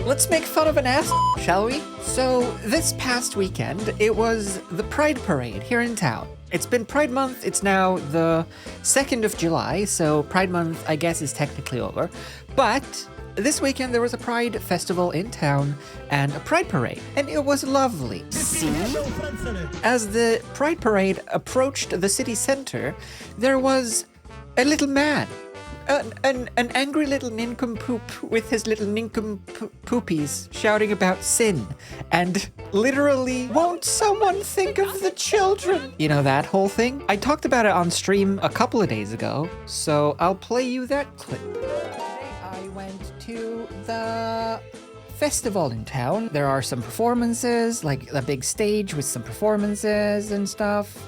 Let's make fun of an ass, shall we? So, this past weekend, it was the Pride Parade here in town. It's been Pride Month, it's now the 2nd of July, so Pride Month, I guess, is technically over. But this weekend there was a Pride festival in town and a Pride Parade, and it was lovely. As the Pride Parade approached the city center, there was a little man. An angry little nincompoop with his little nincompoopies shouting about sin and literally, won't someone think of the children? You know, that whole thing? I talked about it on stream a couple of days ago, so I'll play you that clip. Today I went to the festival in town. There are some performances, like a big stage with some performances and stuff.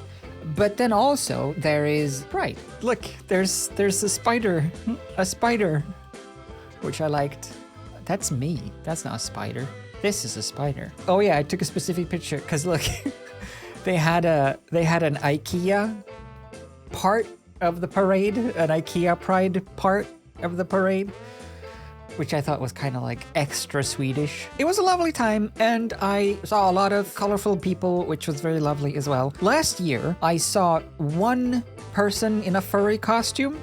But then also there is Pride. Look, there's a spider, which I liked. That's me. That's not a spider. This is a spider. Oh yeah, I took a specific picture because look, they had an IKEA part of the parade, an IKEA Pride part of the parade, which I thought was kind of like extra Swedish. It was a lovely time, and I saw a lot of colorful people, which was very lovely as well. Last year, I saw one person in a furry costume.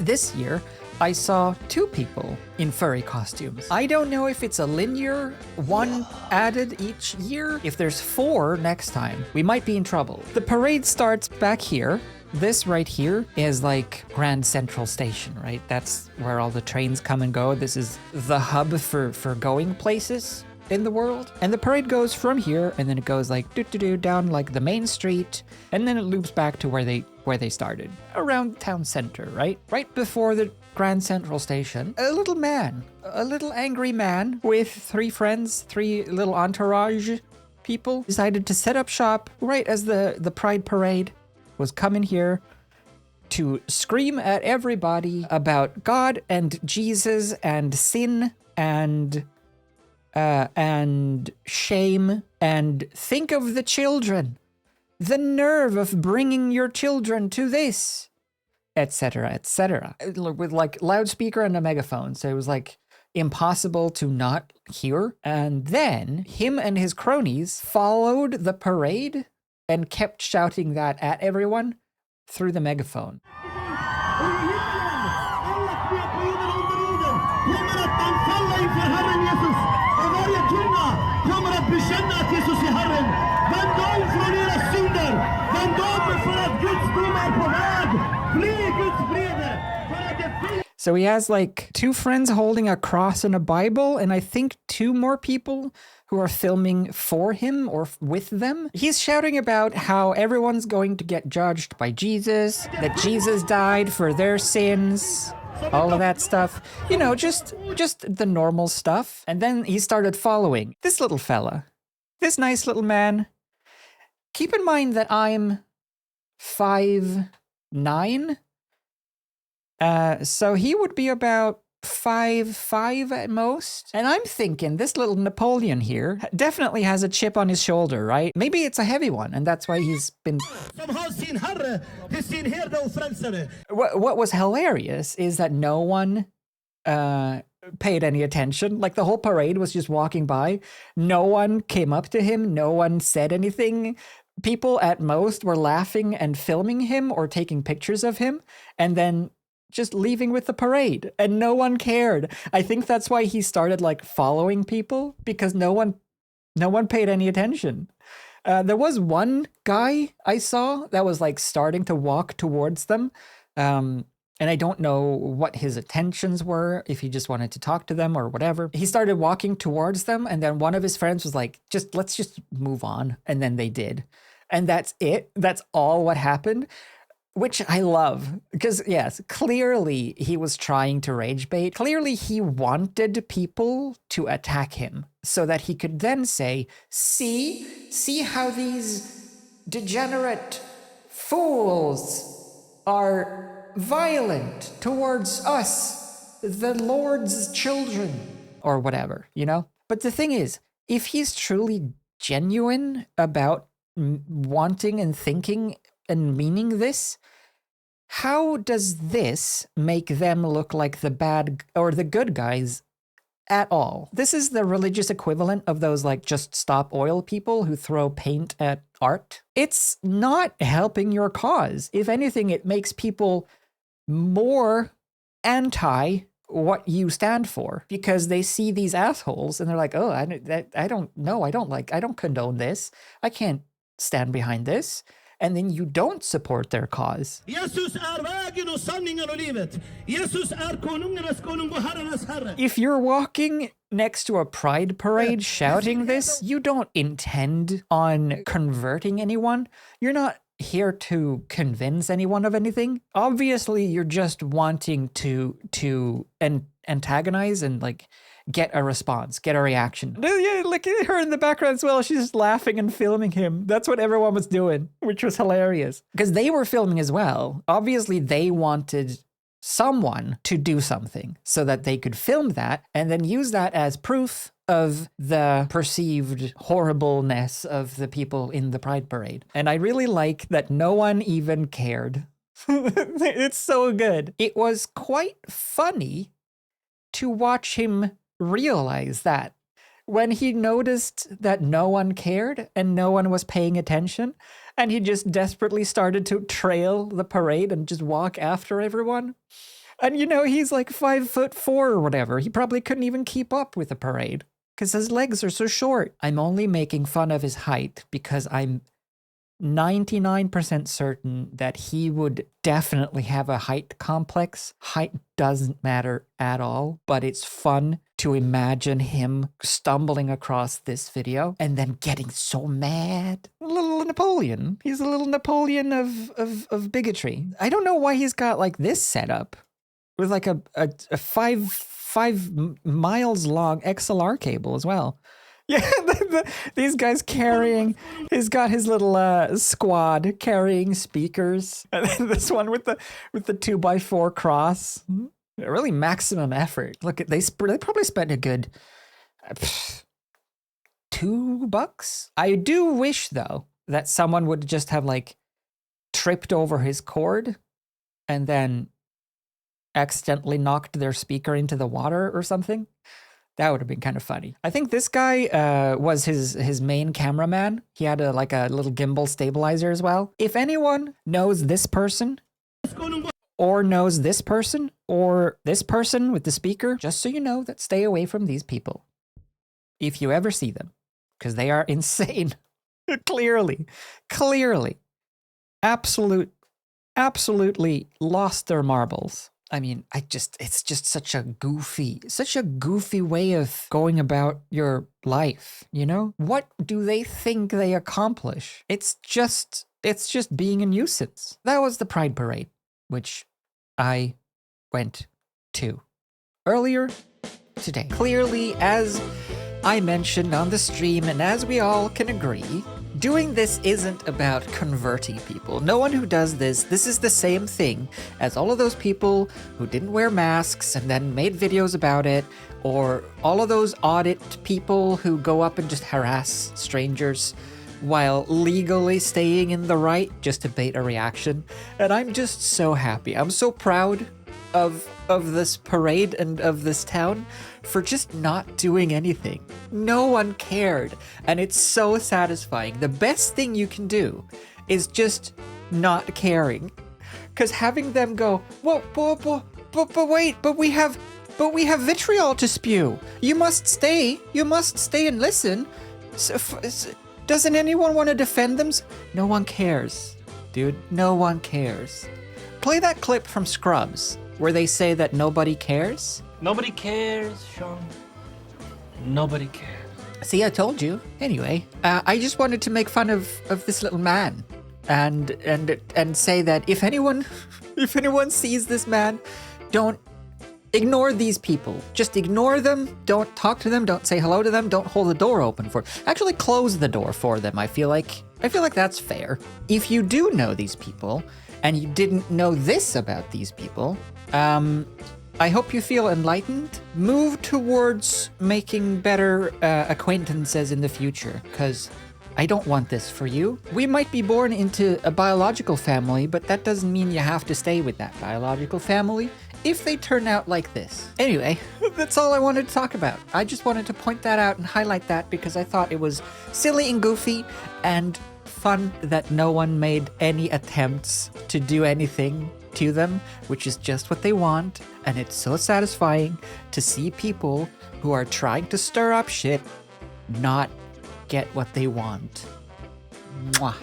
This year, I saw two people in furry costumes. I don't know if it's a linear one added each year. If there's 4 next time, we might be in trouble. The parade starts back here. This right here is like Grand Central Station, right? That's where all the trains come and go. This is the hub for going places in the world. And the parade goes from here, and then it goes like down like the main street, and then it loops back to where they started, around town center, right? Right before the Grand Central Station, a little angry man with 3 friends, 3 little entourage people decided to set up shop right as the Pride Parade was coming here to scream at everybody about God and Jesus and sin and shame and think of the children. The nerve of bringing your children to this, etc., etc. With like loudspeaker and a megaphone, so it was like impossible to not hear. And then him and his cronies followed the parade and kept shouting that at everyone through the megaphone. So he has like 2 friends holding a cross and a Bible, and I think 2 more people who are filming for him or with them. He's shouting about how everyone's going to get judged by Jesus, that Jesus died for their sins, all of that stuff. You know, just the normal stuff. And then he started following this little fella, this nice little man. Keep in mind that I'm 5'9". So he would be about 5'5" at most. And I'm thinking this little Napoleon here definitely has a chip on his shoulder, right? Maybe it's a heavy one, and that's why he's been... What was hilarious is that no one paid any attention. Like the whole parade was just walking by. No one came up to him. No one said anything. People at most were laughing and filming him or taking pictures of him, and then just leaving with the parade, and no one cared. I think that's why he started like following people, because no one paid any attention. There was one guy I saw that was like starting to walk towards them, and I don't know what his intentions were, if he just wanted to talk to them or whatever. He started walking towards them, and then one of his friends was like, let's just move on, and then they did. And that's it. That's all what happened. Which I love, because yes, clearly he was trying to rage bait. Clearly he wanted people to attack him so that he could then say, see how these degenerate fools are violent towards us, the Lord's children, or whatever, you know? But the thing is, if he's truly genuine about wanting and thinking and meaning this, how does this make them look like the bad or the good guys at all. This is the religious equivalent of those like just stop oil people who throw paint at art. It's not helping your cause. If anything, it makes people more anti what you stand for because they see these assholes and they're like, oh, I don't condone this. I can't stand behind this. And then you don't support their cause. Jesus är vägen och sanningen och livet. Jesus är konungarnas konung och herrarnas herre. If you're walking next to a pride parade shouting this, you don't intend on converting anyone. You're not here to convince anyone of anything. Obviously, you're just wanting to antagonize and like get a response, get a reaction. Yeah, look at her in the background as well. She's just laughing and filming him. That's what everyone was doing, which was hilarious. Because they were filming as well. Obviously, they wanted someone to do something so that they could film that and then use that as proof of the perceived horribleness of the people in the Pride Parade. And I really like that no one even cared. It's so good. It was quite funny to watch him realize that when he noticed that no one cared and no one was paying attention, and he just desperately started to trail the parade and just walk after everyone. And you know, he's like 5'4" or whatever. He probably couldn't even keep up with the parade because his legs are so short. I'm only making fun of his height because I'm 99% certain that he would definitely have a height complex. Height doesn't matter at all, but it's fun to imagine him stumbling across this video and then getting so mad. A little Napoleon. He's a little Napoleon of bigotry. I don't know why he's got like this setup with like a 5 miles long XLR cable as well. Yeah, these guys carrying, he's got his little squad carrying speakers. And then this one with the 2x4 cross. Really maximum effort. Look, they probably spent a good $2. I do wish though that someone would just have like tripped over his cord and then accidentally knocked their speaker into the water or something. That would have been kind of funny. I think this guy was his main cameraman. He had a little gimbal stabilizer as well. If anyone knows this person, or knows this person, or this person with the speaker, just so you know that stay away from these people. If you ever see them, because they are insane. Clearly. Absolutely lost their marbles. I mean, it's just such a goofy way of going about your life, you know? What do they think they accomplish? It's just being a nuisance. That was the Pride Parade, which I went to earlier today. Clearly, as I mentioned on the stream, and as we all can agree, doing this isn't about converting people. No one who does this is the same thing as all of those people who didn't wear masks and then made videos about it, or all of those audit people who go up and just harass strangers while legally staying in the right just to bait a reaction. And I'm just so happy. I'm so proud of this parade and of this town for just not doing anything. No one cared, and it's so satisfying. The best thing you can do is just not caring, because having them go, but we have vitriol to spew. You must stay and listen. Doesn't anyone want to defend them? No one cares, dude. No one cares. Play that clip from Scrubs where they say that nobody cares. Nobody cares, Sean. Nobody cares. See, I told you. Anyway, I just wanted to make fun of this little man, and say that if anyone sees this man, don't ignore these people. Just ignore them. Don't talk to them. Don't say hello to them. Don't hold the door open for. Actually, close the door for them. I feel like that's fair. If you do know these people, and you didn't know this about these people, I hope you feel enlightened. Move towards making better acquaintances in the future, because I don't want this for you. We might be born into a biological family, but that doesn't mean you have to stay with that biological family. if they turn out like this. Anyway, that's all I wanted to talk about. I just wanted to point that out and highlight that because I thought it was silly and goofy and fun that no one made any attempts to do anything to them, which is just what they want. And it's so satisfying to see people who are trying to stir up shit not get what they want. Mwah.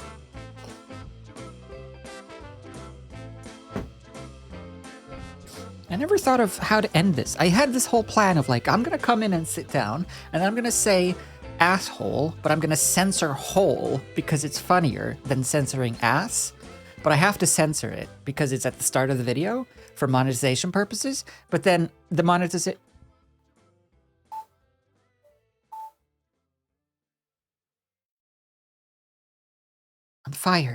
I never thought of how to end this. I had this whole plan of like, I'm gonna come in and sit down and I'm gonna say asshole, but I'm gonna censor hole because it's funnier than censoring ass. But I have to censor it because it's at the start of the video for monetization purposes. But then the monetization... I'm fired.